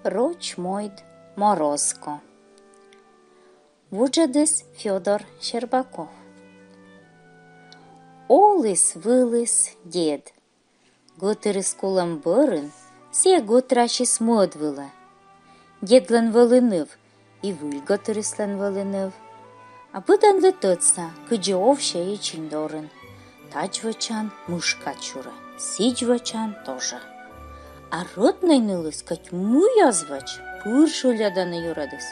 Роч мойд Морозко. Вуджадис Федор Щербаков. Олис-вилис дід. Готери кулам бирин, сє готраші смодвила. Дєдлен волинив, і виль готерислен волинив. А будан летоца, кыджи овща и чиндорын. Тачвачан мышка чура, сичвачан тоже. А родной нылыс, кать му язвач, пыршу ляданы юрадыс.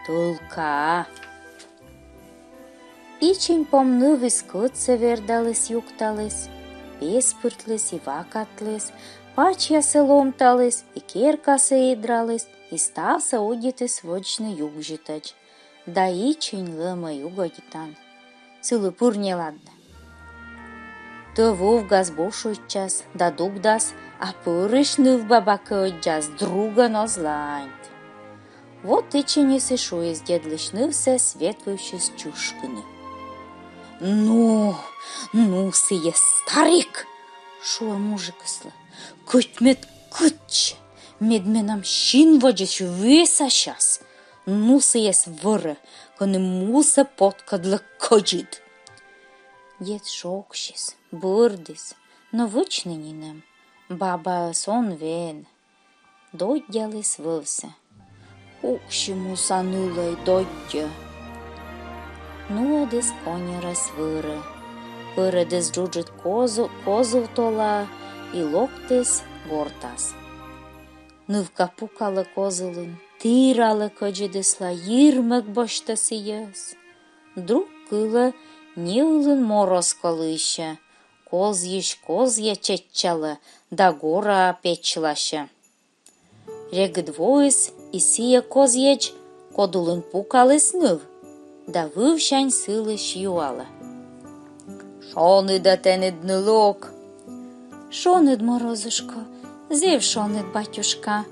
Толка. Ичин помнывыс кытса вердалыс юкталыс, песпыртлыс и вакатлыс, пачьясы ломталыс, и керкасы идралыс, и ставса удитыс вочны югжитач. Да ичин лыма югодитан. Сылы пурне ладно. То вовгас бошуйчас, да дугдас, а пырышны в бабакыджас друга нозланьт. Вот ичини сышу из дедлышнывся светлующис чушкыны. Ну, сые старик! Шуа мужикысла. Кытмет кытче, медменам щин воджещу веса щас. Ну сыес выры, коны муса подкадлы коджит. Дед шокшис, бырдыс, но вычны нинем. Баба сон вен. Доддялыс вывся. Укши мусанулай доддя. Ну адыс конерас выры. Пырыдыс джуджит козу тола и локтыс гортас. Нывка пукалы козылын, тыралы коджидысла йырмык боштасы ес. Друг кылы не ылын мороз колыща. Козья чеччалы, да гора печлаща. Регдвоис и сия козьеч кодулын пукалыс ныв, да вывщань сылыш юала. Шоны да тенед нылок. Шонед, морозушко, зев шонед, батюшка.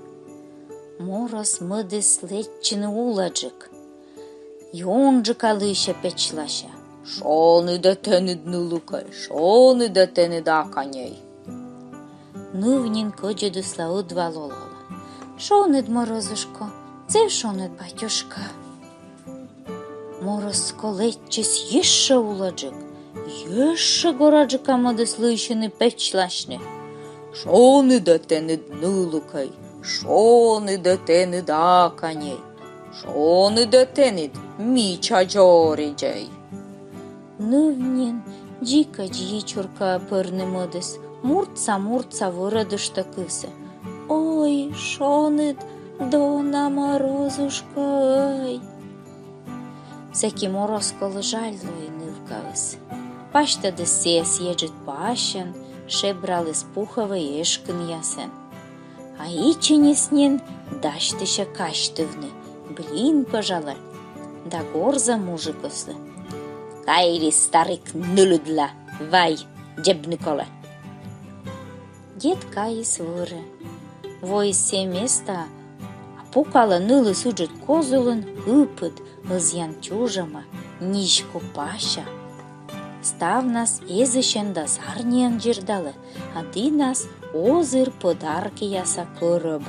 Мороз мыдыс летчины уладжик. Йонджик алыща печлаща. Шоны да тенед нылукай, шоны да тенед аканей. Нывнин коджедысла удвалолала. Шонед, морозушко, зев шонед, батюшка. Мороз колетчис ещё уладжик. Ещё гораджика мыдыс лыщины печлащны. Шоны да тенед нылукай, шоны да тенед аканей, шоны да тенед мича джориджей. Нывнин джика джичурка пырны мыдыс, мурца вырадышта кысы. Ой, шонед, дона морозушка, ой. Всякий мороз колы жальлой нывкавыс. Паштады сес еджит пащен, шебралыс пуховый эшкын ясен. А ичинеснен даштыша каштывны, блин, пожалуй, да горза мужикослы. Кайри старик нылыдла, вай, джебныкола. Дед кайыс выры. Войс се места, а пукала нылы суджит козулын, ыпыт, ызян тюжама, нишку паща. Став нас езышен да зарниян жирдалы, а ды нас озыр подарки яса кырып.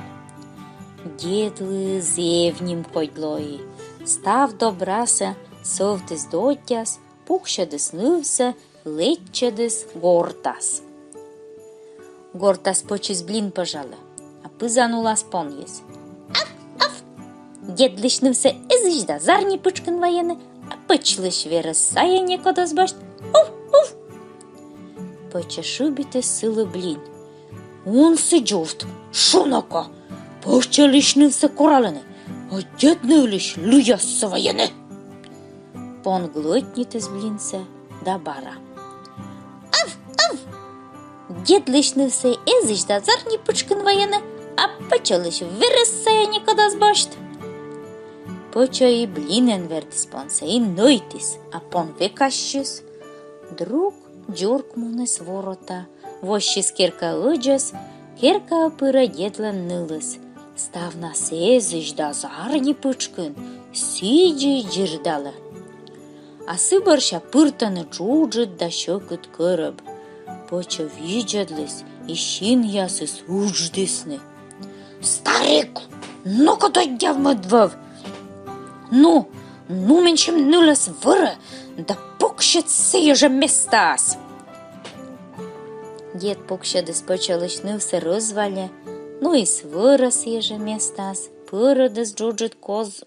Дедлы зевним койдлои. Став добраса, совтыс дотяс, пукшадыс нывса, летчадыс гортас. Гортас почис блин пожалы, а пызанулас пон ес. Аф! Дедлыш нывса езыш да зарни пычкын воены, а пычлыш верыс саяне кодас башт. Уф! Почешубите сылы блин. Он сыджовт, шонака, почалыш нывса коралыны, а дед нывлыш люясы воены. Пон глотнитес блинца да бара. Аф! Дед лишнывся езыш да зарни пычкын воены, а почалыш верес саяне кодас башт. Поча и блинен вердис понса и нойтис, а пон векащис. Друг джурк мунес ворота, вощис керка ыджас, керка пыра дедлен нылыс. Став нас езыш да зарни пычкын, сиджи джирдалы. А сыбарща пыртаны джуджит да щекыт кырып. Поча виджадлыс, и щин ясыс удждысны. Старик, Ну-ка дойдя в медвев. Ну меншим нулес вире, да покще це же містас. Дід покще десь почалишнився розваля, ну і свирас еже містас, пиродес джуджит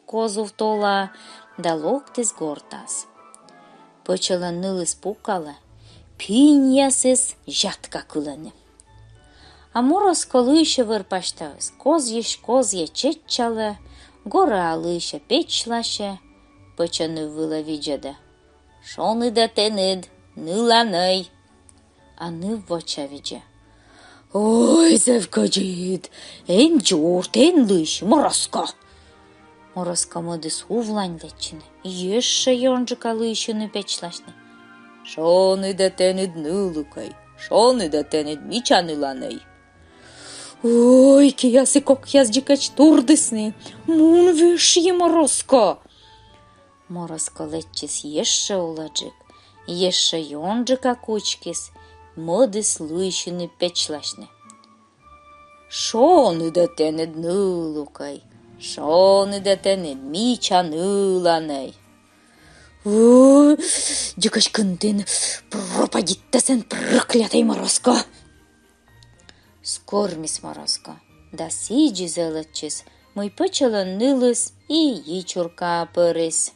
козу втола, да локтис гортас. Почала нилис пукала, пін'ясис жатка кулени. А мороз колище вирпаштавис, коз'є чеччале, гора лише печлаше, почани вила віджеда. Шо не дате нид, нила ней. А нив воча відже. Ой, зевка дід, ен джорт, ен лиш, морозко. Морозко модис увлань лечини, єще йонджика лишини печлашне. Шо не дате нид нилукай, шо не дате нид міча нила ней. Ой, кияси кок'язджикач турдисни, мун виш'є морозко. Морозко леччис єще уладжик, єще йонджика кучкис, модис луйшини печлашне. Шо не дате нед нилукай, шо не дате нед міча ниланей. Ой, дікач кындин, пропадіттесен проклятий морозко. Скорміс морозко, да сіджі зелеччис, мой почала нилис і їчурка перес.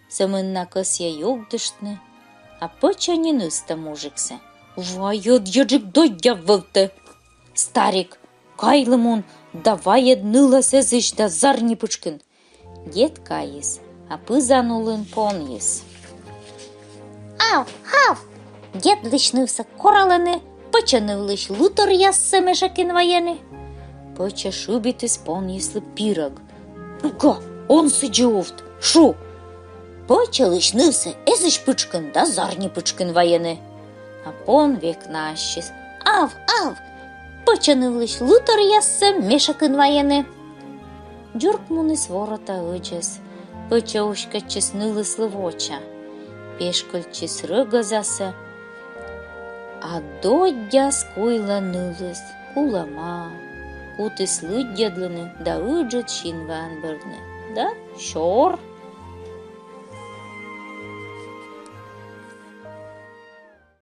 Семенна кося югдишне, а почані ниста мужиксе. Вайод яджик дойдя вилте. Старік, кайлимун, давай едниласе зиш да зарні пучкин. Дід каїс, а пизанулин пон'їс. Ав! Дід лишнився коралини, почанив лиш лутор яссе мешакин воєни. Поча шубітись пон'їсли пірог. Ну-ка, он сиджовт, шо? Поча лишнився езиш пучкин да зарні пучкин воєни. А пон вік нащис. Ав! Почанив лиш лутор яссе мешакин воєни. Дюрк мунис ворота оджес, почаушка чеснили сливоча, пешкольчис ригазасе, а додя скуйла нилис, улама, кутис лидядлини, да оджет шін ванбердне, да шор.